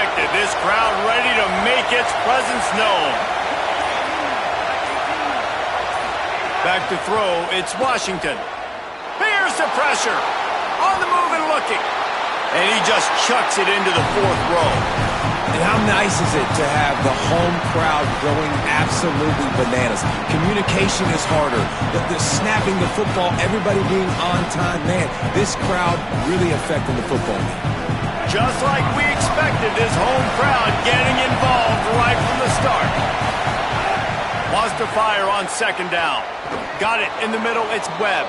expected. This crowd ready to make its presence known. Back to throw, it's Washington. Here's the pressure. On the move and looking. And he just chucks it into the fourth row. And how nice is it to have the home crowd going absolutely bananas? Communication is harder. The snapping the football, everybody being on time. Man, this crowd really affecting the football game. Just like we expected, this home crowd getting involved right from the start. Wants to fire on second down. Got it in the middle, it's Webb.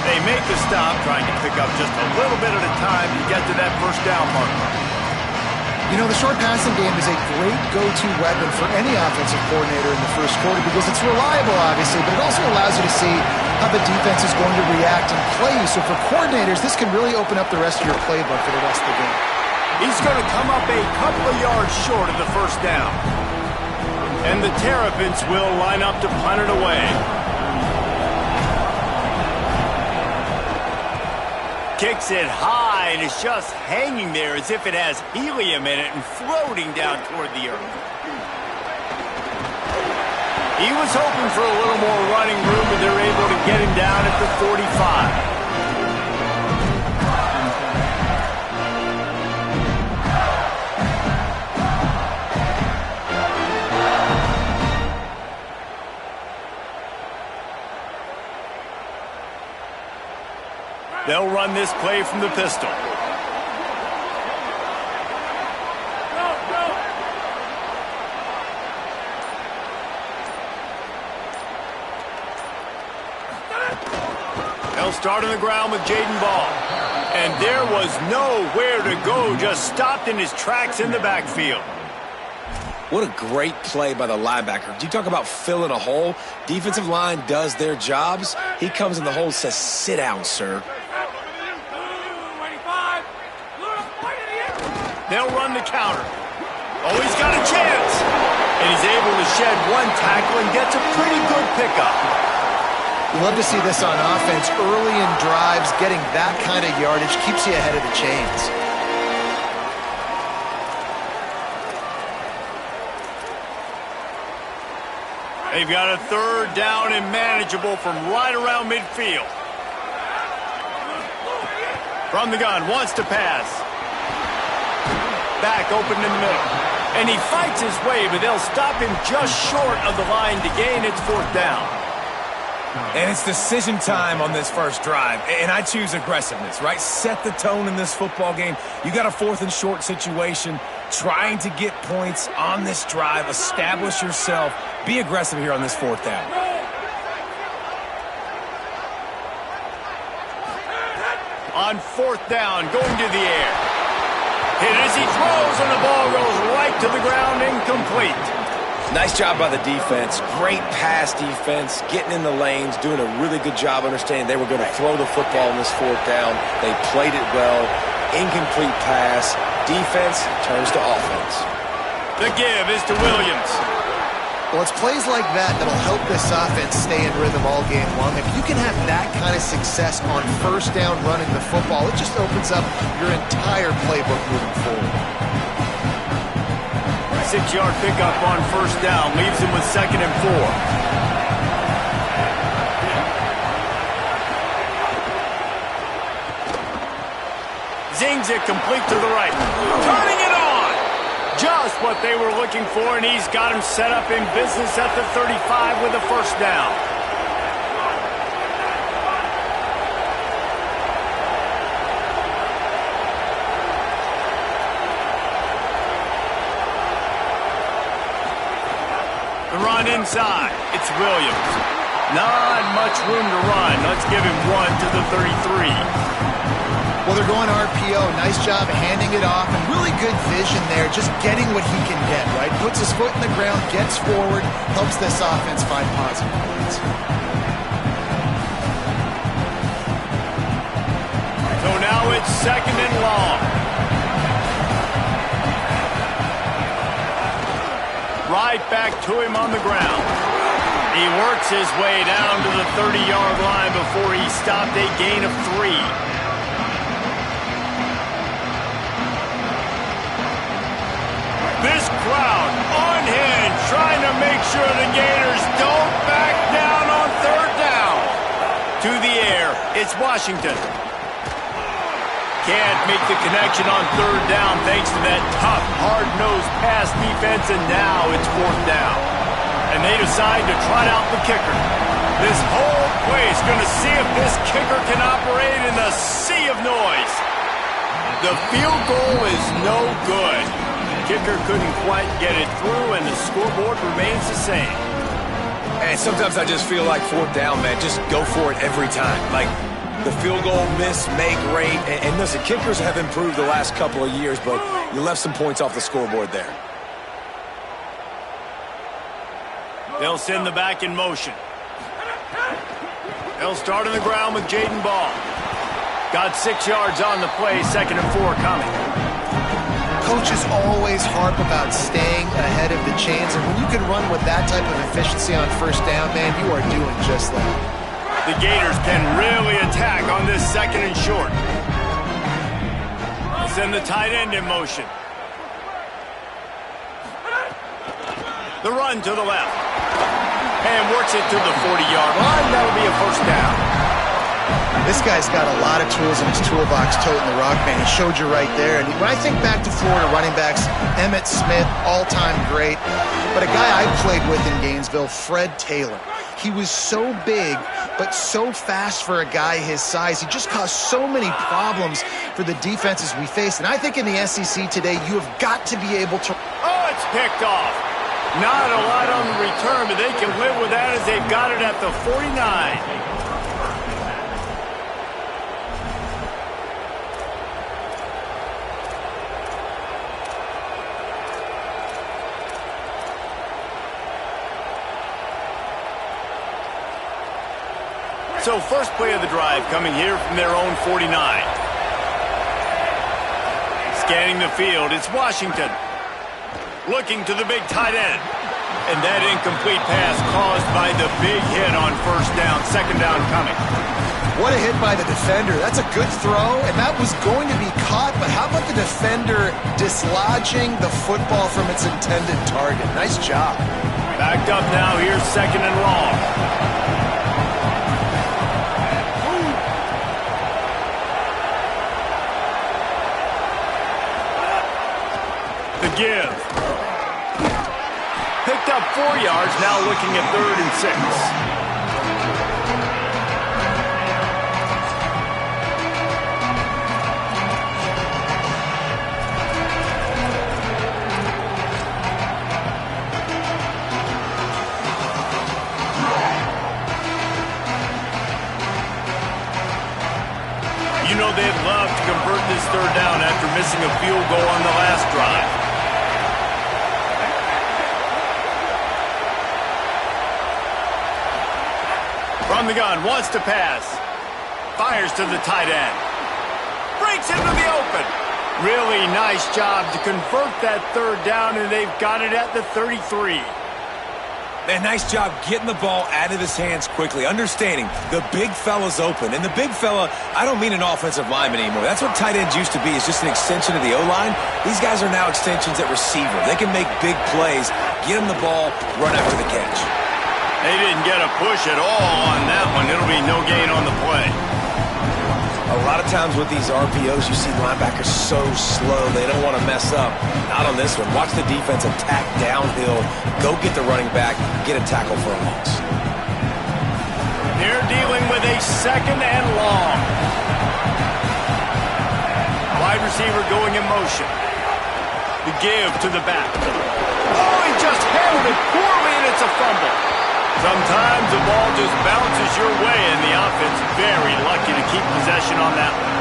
They make the stop, trying to pick up just a little bit at a time to get to that first down marker. You know, the short passing game is a great go-to weapon for any offensive coordinator in the first quarter because it's reliable, obviously, but it also allows you to see how the defense is going to react and play you. So for coordinators, this can really open up the rest of your playbook for the rest of the game. He's going to come up a couple of yards short of the first down. And the Terrapins will line up to punt it away. Kicks it high and it's just hanging there as if it has helium in it and floating down toward the earth. He was hoping for a little more running room, but they're able to get him down at the 45. They'll run this play from the pistol. They'll start on the ground with Jaden Ball. And there was nowhere to go, just stopped in his tracks in the backfield. What a great play by the linebacker. Do you talk about filling a hole? Defensive line does their jobs. He comes in the hole and says, sit down, sir. They'll run the counter. Oh, he's got a chance. And he's able to shed one tackle and gets a pretty good pickup. You love to see this on offense. Early in drives, getting that kind of yardage keeps you ahead of the chains. They've got a third down and manageable from right around midfield. From the gun, wants to pass. Back open in the middle. And he fights his way, but they'll stop him just short of the line to gain its fourth down. And it's decision time on this first drive. And I choose aggressiveness, right? Set the tone in this football game. You got a fourth and short situation. Trying to get points on this drive. Establish yourself. Be aggressive here on this fourth down. On fourth down, going to the air. Hit as he throws, and the ball goes right to the ground, incomplete. Nice job by the defense. Great pass defense, getting in the lanes, doing a really good job understanding they were going to throw the football in this fourth down. They played it well. Incomplete pass. Defense turns to offense. The give is to Williams. Well, it's plays like that that'll help this offense stay in rhythm all game long. If you can have that kind of success on first down running the football, it just opens up your entire playbook moving forward. 6-yard pickup on first down leaves him with 2nd and 4. Zings it complete to the right. Turning it on! Just what they were looking for, and he's got him set up in business at the 35 with a first down. The run inside. It's Williams. Not much room to run. Let's give him one to the 33. Well, they're going RPO. Nice job handing it off, and really good vision there, just getting what he can get, right? Puts his foot in the ground, gets forward, helps this offense find positive points. So now it's 2nd and long. Right back to him on the ground. He works his way down to the 30-yard line before he stopped a gain of 3. This crowd on hand trying to make sure the Gators don't back down on third down. To the air, it's Washington. Can't make the connection on third down thanks to that tough, hard-nosed pass defense, and now it's fourth down. And they decide to trot out the kicker. This whole place going to see if this kicker can operate in the sea of noise. The field goal is no good. Kicker couldn't quite get it through, and the scoreboard remains the same. And sometimes I just feel like fourth down, man. Just go for it every time. Like, the field goal miss, make rate. And listen, kickers have improved the last couple of years, but you left some points off the scoreboard there. They'll send the back in motion. They'll start on the ground with Jaden Ball. Got 6 yards on the play, 2nd and 4 coming. Coaches always harp about staying ahead of the chains, and when you can run with that type of efficiency on first down, man, you are doing just that. The Gators can really attack on this 2nd and short. Send the tight end in motion. The run to the left. And works it to the 40-yard line. That'll be a first down. This guy's got a lot of tools in his toolbox toting the rock, man. He showed you right there. And when I think back to Florida running backs, Emmitt Smith, all-time great. But a guy I played with in Gainesville, Fred Taylor. He was so big, but so fast for a guy his size. He just caused so many problems for the defenses we faced. And I think in the SEC today, you have got to be able to... Oh, it's picked off. Not a lot on the return, but they can live with that as they've got it at the 49. So first play of the drive coming here from their own 49. Scanning the field, it's Washington. Looking to the big tight end. And that incomplete pass caused by the big hit on first down. 2nd down coming. What a hit by the defender. That's a good throw, and that was going to be caught, but how about the defender dislodging the football from its intended target? Nice job. Backed up now, here's 2nd and long. The give. Picked up 4 yards, now looking at 3rd and 6. You know they'd love to convert this 3rd down after missing a field goal on the last drive. From the gun, wants to pass. Fires to the tight end. Breaks into the open. Really nice job to convert that 3rd down, and they've got it at the 33. Man, nice job getting the ball out of his hands quickly, understanding the big fella's open. And the big fella, I don't mean an offensive lineman anymore. That's what tight ends used to be, is just an extension of the O-line. These guys are now extensions at receiver. They can make big plays, get him the ball, run after the catch. They didn't get a push at all on that one. It'll be no gain on the play. A lot of times with these RPOs, you see linebackers so slow, they don't want to mess up. Not on this one. Watch the defense attack downhill, go get the running back, get a tackle for a loss. They're dealing with a 2nd and long. Wide receiver going in motion. The give to the back. Oh, he just handled it poorly, and it's a fumble. Sometimes the ball just bounces your way, and the offense very lucky to keep possession on that one.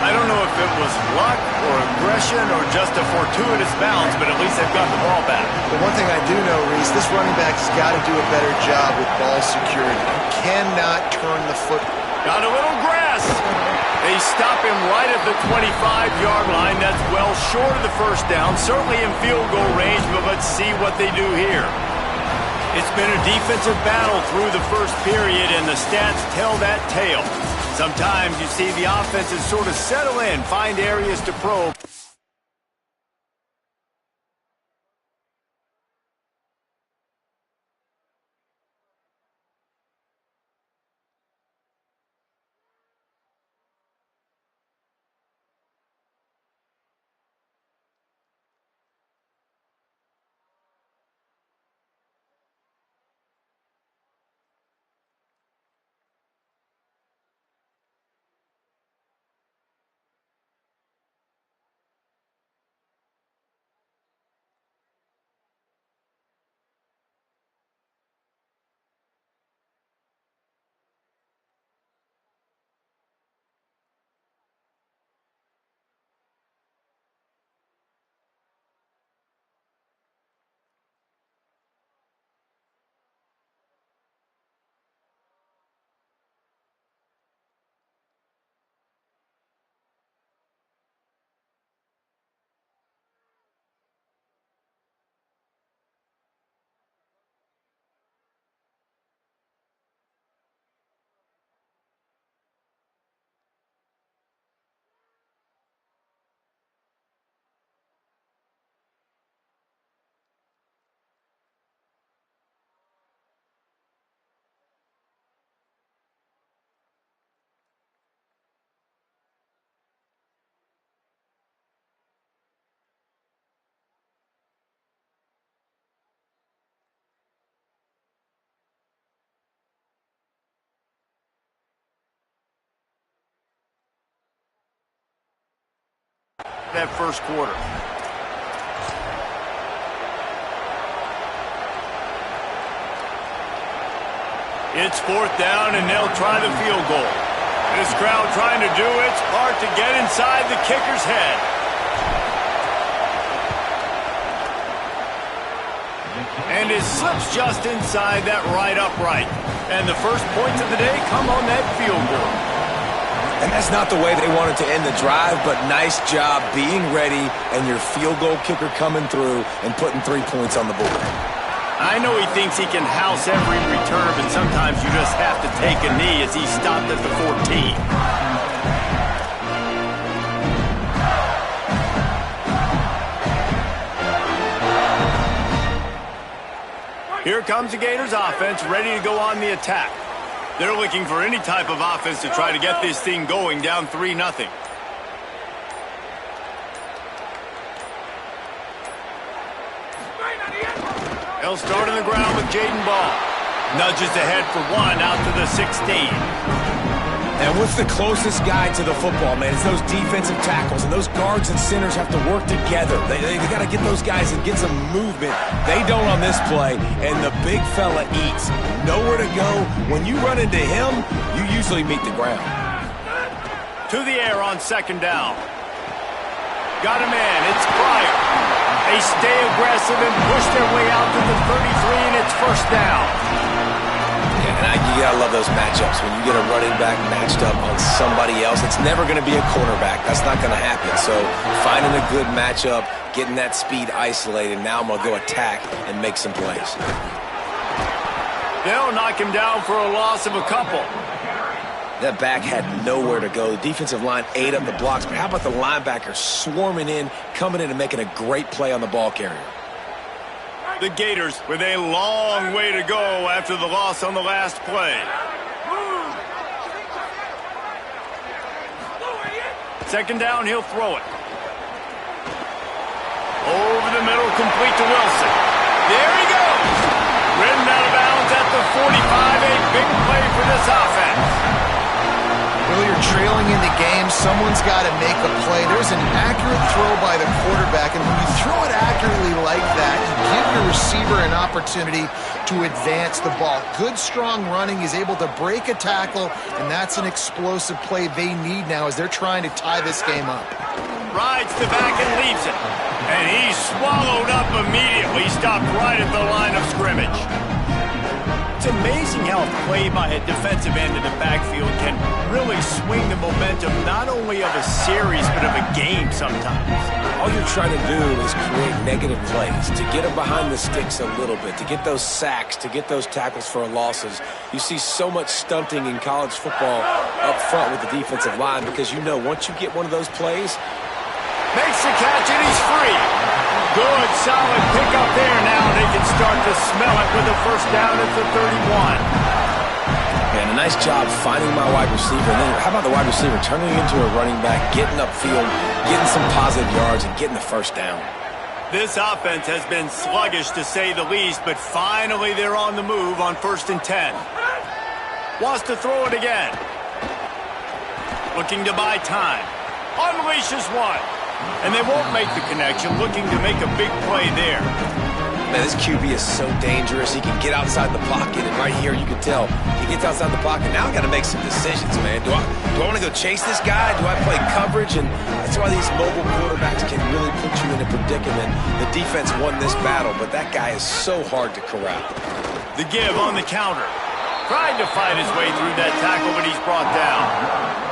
I don't know if it was luck or aggression or just a fortuitous bounce, but at least they've got the ball back. But one thing I do know, Reese, this running back's got to do a better job with ball security. You cannot turn the foot. Got a little grass. They stop him right at the 25-yard line. That's well short of the first down, certainly in field goal range, but let's see what they do here. It's been a defensive battle through the first period, and the stats tell that tale. Sometimes you see the offenses sort of settle in, find areas to probe. that first quarter. It's 4th down, and they'll try the field goal. This crowd trying to do its part to get inside the kicker's head. And it slips just inside that right upright. And the first points of the day come on that field goal. And that's not the way they wanted to end the drive, but nice job being ready and your field goal kicker coming through and putting 3 points on the board. I know he thinks he can house every return, but sometimes you just have to take a knee as he stopped at the 14. Here comes the Gators offense, ready to go on the attack. They're looking for any type of offense to try to get this thing going, down 3-0. They'll start on the ground with Jaden Ball. Nudges ahead for 1 out to the 16. And what's the closest guy to the football, man? It's those defensive tackles, and those guards and centers have to work together. They got to get those guys and get some movement. They don't on this play, and the big fella eats. Nowhere to go. When you run into him, you usually meet the ground. To the air on 2nd down. Got a man. It's Pryor. They stay aggressive and push their way out to the 33, and it's 1st down. Yeah, and you gotta love those matchups. When you get a running back matched up on somebody else, it's never going to be a cornerback. That's not going to happen. So finding a good matchup, getting that speed isolated, now I'm going to go attack and make some plays. They'll knock him down for a loss of a couple. That back had nowhere to go. The defensive line ate up the blocks, but how about the linebacker swarming in, coming in and making a great play on the ball carrier? The Gators with a long way to go after the loss on the last play. 2nd down, he'll throw it. Over the middle, complete to Wilson. There he goes. Ridden out of bounds at the 45. A big play for this offense. Well, you're trailing in the game. Someone's got to make a play. There's an accurate throw by the quarterback, and when you throw it accurately like that, you give your receiver an opportunity to advance the ball. Good, strong running. He's able to break a tackle, and that's an explosive play they need now as they're trying to tie this game up. Rides the back and leaves it. And he's swallowed up immediately. Stopped right at the line of scrimmage. It's amazing how a play by a defensive end in the backfield can really swing the momentum not only of a series but of a game sometimes. All you're trying to do is create negative plays, to get them behind the sticks a little bit, to get those sacks, to get those tackles for losses. You see so much stunting in college football up front with the defensive line because you know once you get one of those plays, makes the catch and he's free. Good, solid pickup there. Now they can start to smell it with a 1st down at the 31. And a nice job finding my wide receiver. And then how about the wide receiver turning into a running back, getting upfield, getting some positive yards, and getting the 1st down. This offense has been sluggish to say the least, but finally they're on the move on 1st and 10. Wants to throw it again. Looking to buy time. Unleashes one. And they won't make the connection, looking to make a big play there. Man, this QB is so dangerous. He can get outside the pocket, and right here you can tell he gets outside the pocket. Now I got to make some decisions, man. Do I want to go chase this guy? Do I play coverage? And that's why these mobile quarterbacks can really put you in a predicament. The defense won this battle, but that guy is so hard to corral. The give on the counter. Tried to fight his way through that tackle, but he's brought down.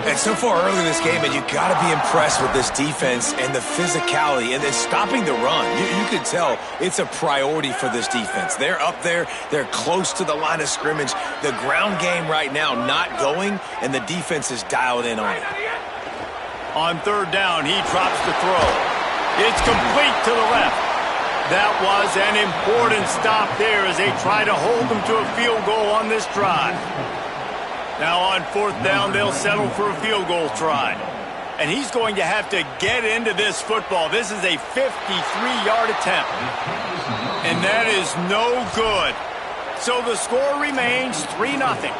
And so far early in this game, and you got to be impressed with this defense and the physicality and then stopping the run. You can tell it's a priority for this defense. They're up there. They're close to the line of scrimmage. The ground game right now not going, and the defense is dialed in on it. On 3rd down, he drops the throw. It's complete to the left. That was an important stop there as they try to hold them to a field goal on this drive. Now on 4th down, they'll settle for a field goal try. And he's going to have to get into this football. This is a 53-yard attempt. And that is no good. So the score remains 3-0.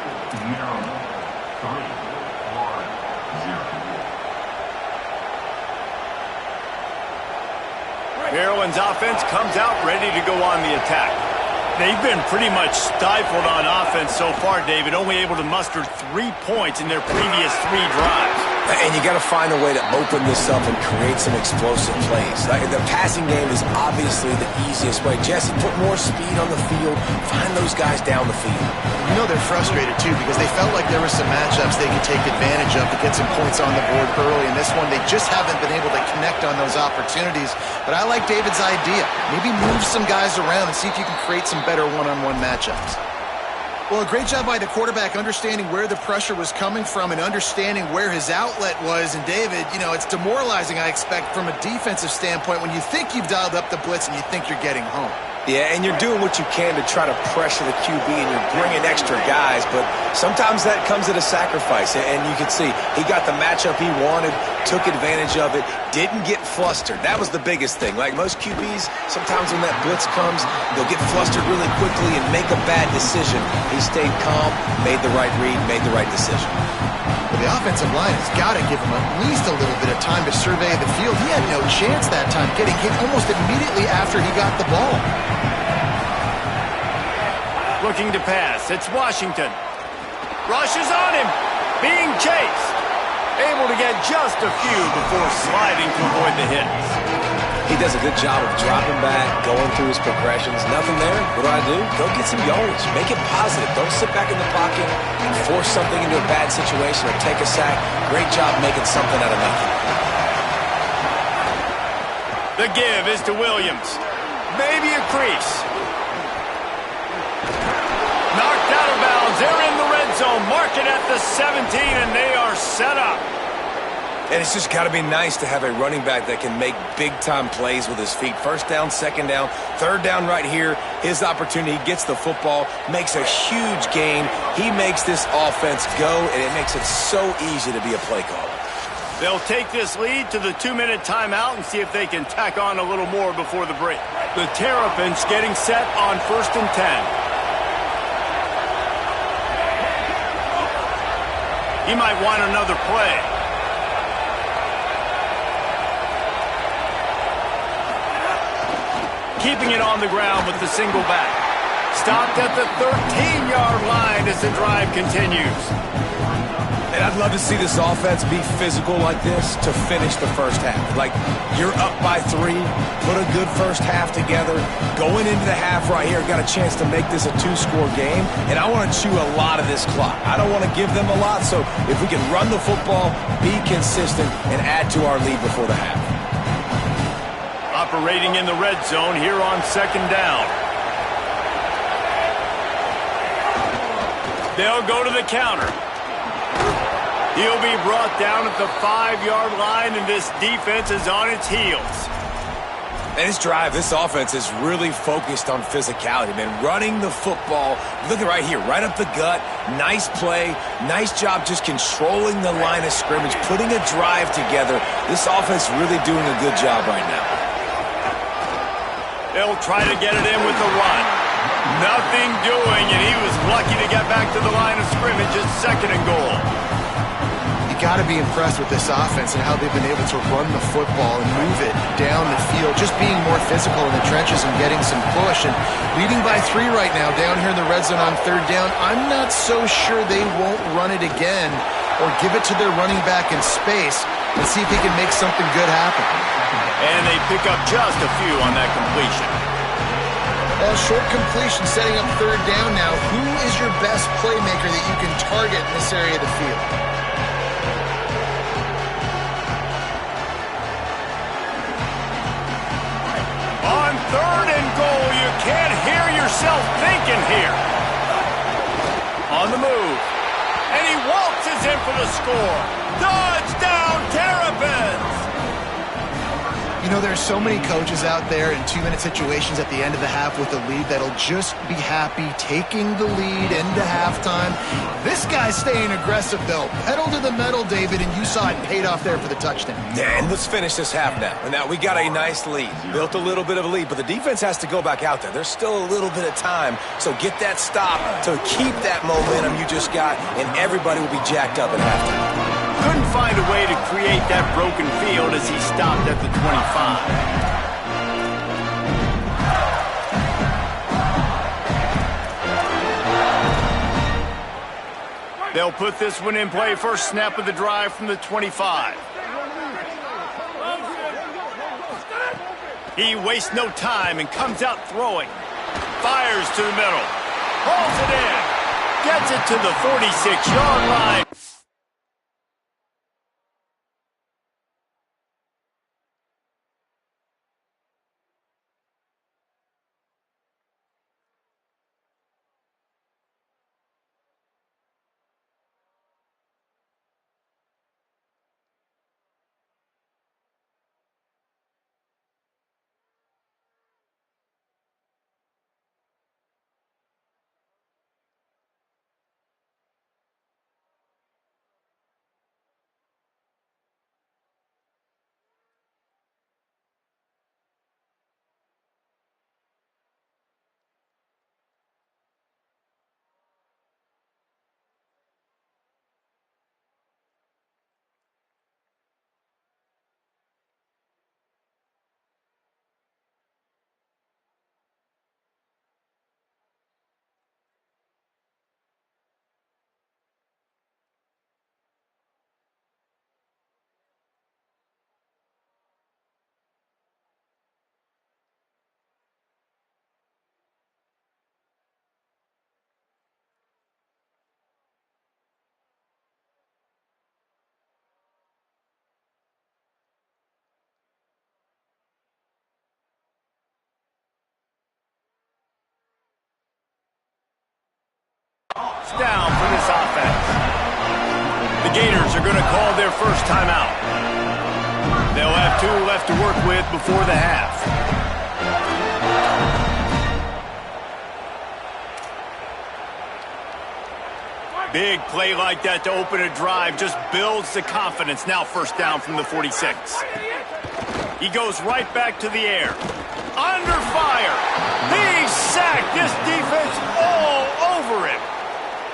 Maryland's offense comes out ready to go on the attack. They've been pretty much stifled on offense so far, David, only able to muster 3 points in their previous 3 drives. And you got to find a way to open this up and create some explosive plays. The passing game is obviously the easiest way. Jesse, put more speed on the field. Find those guys down the field. You know they're frustrated, too, because they felt like there were some matchups they could take advantage of to get some points on the board early. In this one, they just haven't been able to connect on those opportunities. But I like David's idea. Maybe move some guys around and see if you can create some better one-on-one matchups. Well, a great job by the quarterback understanding where the pressure was coming from and understanding where his outlet was. And David, you know, it's demoralizing, I expect, from a defensive standpoint when you think you've dialed up the blitz and you think you're getting home. Yeah, and you're doing what you can to try to pressure the QB, and you're bringing extra guys, but sometimes that comes at a sacrifice, and you can see he got the matchup he wanted, took advantage of it, didn't get flustered. That was the biggest thing. Like most QBs, sometimes when that blitz comes, they'll get flustered really quickly and make a bad decision. He stayed calm, made the right read, made the right decision. Well, the offensive line has got to give him at least a little bit of time to survey the field. He had no chance that time, getting hit almost immediately after he got the ball. Looking to pass. It's Washington. Rushes on him. Being chased. Able to get just a few before sliding to avoid the hits. He does a good job of dropping back, going through his progressions. Nothing there. What do? Go get some yardage. Make it positive. Don't sit back in the pocket and force something into a bad situation or take a sack. Great job making something out of nothing. The give is to Williams. Maybe a crease. Knocked out of bounds. They're in the red zone. Mark it at the 17, and they are set up. And it's just got to be nice to have a running back that can make big-time plays with his feet. First down, second down, third down right here. His opportunity, he gets the football, makes a huge gain. He makes this offense go, and it makes it so easy to be a play caller. They'll take this lead to the 2-minute timeout and see if they can tack on a little more before the break. The Terrapins getting set on 1st and 10. He might want another play. Keeping it on the ground with the single back. Stopped at the 13-yard line as the drive continues. And I'd love to see this offense be physical like this to finish the first half. Like, you're up by 3, put a good first half together. Going into the half right here, got a chance to make this a 2-score game, and I want to chew a lot of this clock. I don't want to give them a lot, so if we can run the football, be consistent, and add to our lead before the half. Operating in the red zone here on 2nd down. They'll go to the counter. He'll be brought down at the 5-yard line, and this defense is on its heels. And this drive, this offense is really focused on physicality, man. Running the football, look at right here, right up the gut. Nice play, nice job just controlling the line of scrimmage, putting a drive together. This offense really doing a good job right now. They'll try to get it in with the run. Nothing doing, and he was lucky to get back to the line of scrimmage at 2nd and goal. You got to be impressed with this offense and how they've been able to run the football and move it down the field, just being more physical in the trenches and getting some push. And leading by 3 right now down here in the red zone on 3rd down, I'm not so sure they won't run it again or give it to their running back in space and see if he can make something good happen. And they pick up just a few on that completion. Well, short completion setting up 3rd down now. Who is your best playmaker that you can target in this area of the field? On 3rd and goal, you can't hear yourself thinking here. On the move. And he waltzes in for the score. Touchdown, Terrapins! You know, there's so many coaches out there in 2-minute situations at the end of the half with a lead that'll just be happy taking the lead into halftime. This guy's staying aggressive, though. Pedal to the metal, David, and you saw it paid off there for the touchdown. Yeah, and let's finish this half now. And now we got a nice lead. Built a little bit of a lead, but the defense has to go back out there. There's still a little bit of time, so get that stop to keep that momentum you just got, and everybody will be jacked up at halftime. Couldn't find a way to create that broken field as he stopped at the 25. They'll put this one in play first snap of the drive from the 25. He wastes no time and comes out throwing. Fires to the middle. Hauls it in. Gets it to the 46-yard line. Down for this offense. The Gators are going to call their first timeout. They'll have 2 left to work with before the half. Big play like that to open a drive just builds the confidence. Now first down from the 46. He goes right back to the air. Under fire. He's sacked. This defense all over him.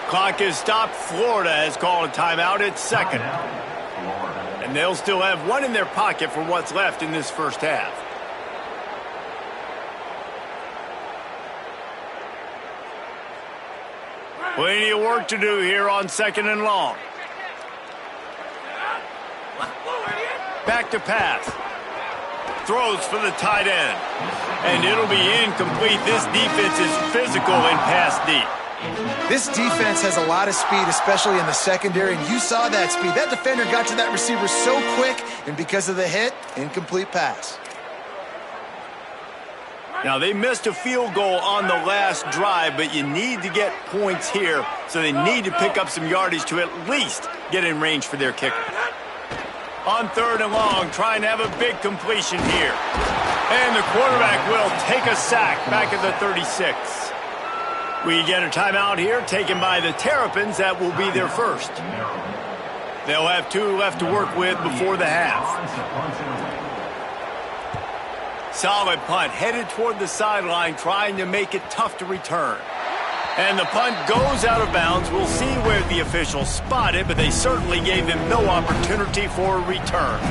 Clock is stopped. Florida has called a timeout at second. And they'll still have one in their pocket for what's left in this first half. Plenty of work to do here on second and long. Back to pass. Throws for the tight end. And it'll be incomplete. This defense is physical and pass deep. This defense has a lot of speed, especially in the secondary, and you saw that speed. That defender got to that receiver so quick, and because of the hit, incomplete pass. Now, they missed a field goal on the last drive, but you need to get points here, so they need to pick up some yardage to at least get in range for their kicker. On third and long, trying to have a big completion here. And the quarterback will take a sack back at the 36. We get a timeout here taken by the Terrapins. That will be their first. They'll have 2 left to work with before the half. Solid punt headed toward the sideline, trying to make it tough to return. And the punt goes out of bounds. We'll see where the officials spot it, but they certainly gave them no opportunity for a return.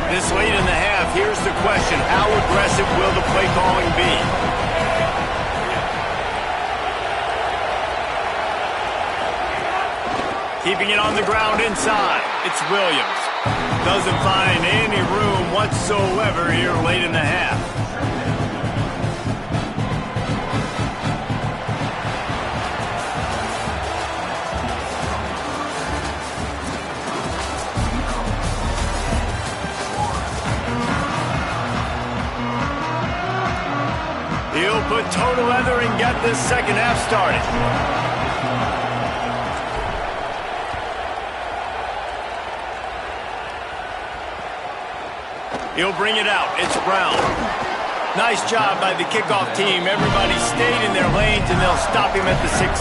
This late in the half, here's the question. How aggressive will the play calling be? Keeping it on the ground inside. It's Williams. Doesn't find any room whatsoever here late in the half. He'll put toe to leather and get this second half started. He'll bring it out. It's Brown. Nice job by the kickoff team. Everybody stayed in their lanes, and they'll stop him at the 16.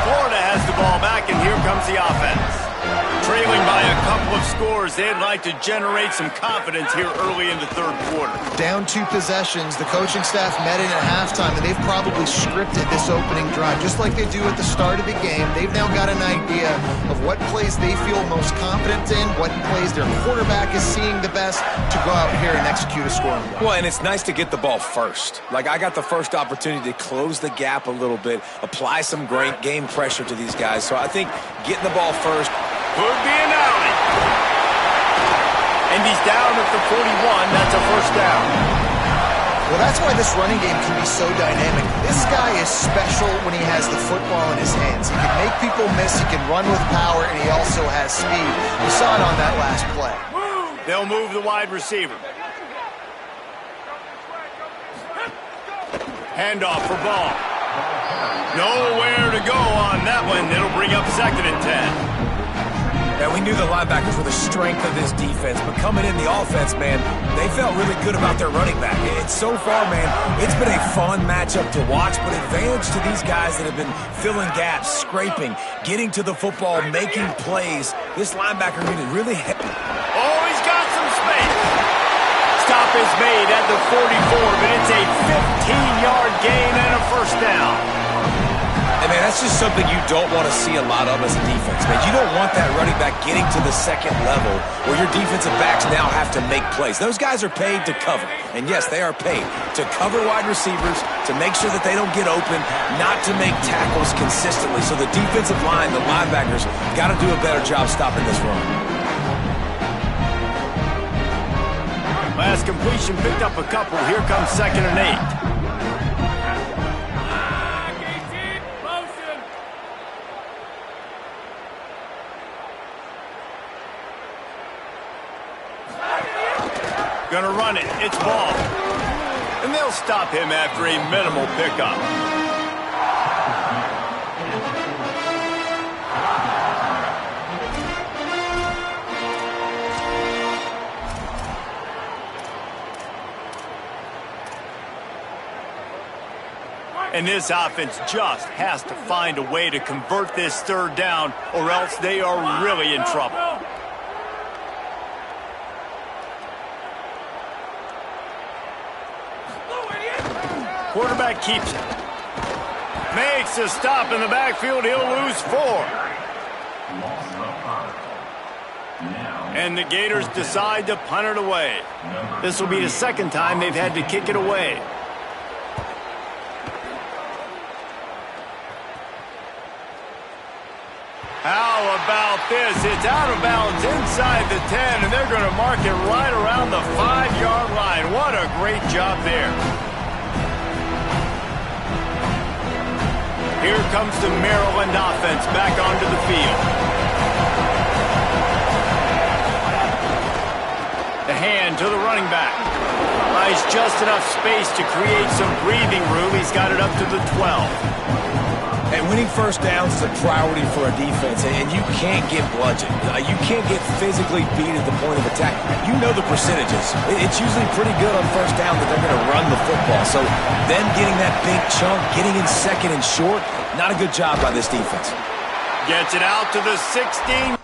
Florida has the ball back, and here comes the offense. Trailing by a couple of scores, they'd like to generate some confidence here early in the third quarter. Down 2 possessions, the coaching staff met in at halftime, and they've probably scripted this opening drive, just like they do at the start of the game. They've now got an idea of what plays they feel most confident in, what plays their quarterback is seeing the best to go out here and execute a scoring drive. Well, and it's nice to get the ball first. Like, I got the first opportunity to close the gap a little bit, apply some great game pressure to these guys. So I think getting the ball first could be an alley. And he's down at the 41. That's a first down. Well, that's why this running game can be so dynamic. This guy is special when he has the football in his hands. He can make people miss, he can run with power, and he also has speed. We saw it on that last play. They'll move the wide receiver. Handoff for Ball. Nowhere to go on that one. It'll bring up 2nd and 10. Now, we knew the linebackers were the strength of this defense, but coming in the offense, man, they felt really good about their running back. It's so far, man, it's been a fun matchup to watch, but advantage to these guys that have been filling gaps, scraping, getting to the football, making plays. This linebacker unit really heavy. Oh, he's got some space. Stop is made at the 44, but it's a 15-yard gain and a first down. And, man, that's just something you don't want to see a lot of as a defense, man. You don't want that running back getting to the second level where your defensive backs now have to make plays. Those guys are paid to cover. And, yes, they are paid to cover wide receivers, to make sure that they don't get open, not to make tackles consistently. So the defensive line, the linebackers, got to do a better job stopping this run. Last completion picked up a couple. Here comes 2nd and 8. Gonna run it. It's Ball. And they'll stop him after a minimal pickup. And this offense just has to find a way to convert this 3rd down, or else they are really in trouble. Quarterback keeps it. Makes a stop in the backfield. He'll lose 4. And the Gators decide to punt it away. This will be the 2nd time they've had to kick it away. How about this? It's out of bounds inside the 10, and they're going to mark it right around the 5-yard line. What a great job there. Here comes the Maryland offense back onto the field. The hand to the running back. Buys just enough space to create some breathing room. He's got it up to the 12. And winning first downs is a priority for a defense, and you can't get bludgeoned. You can't get physically beat at the point of attack. You know the percentages. It's usually pretty good on first down that they're going to run the football. So them getting that big chunk, getting in 2nd and short, not a good job by this defense. Gets it out to the 16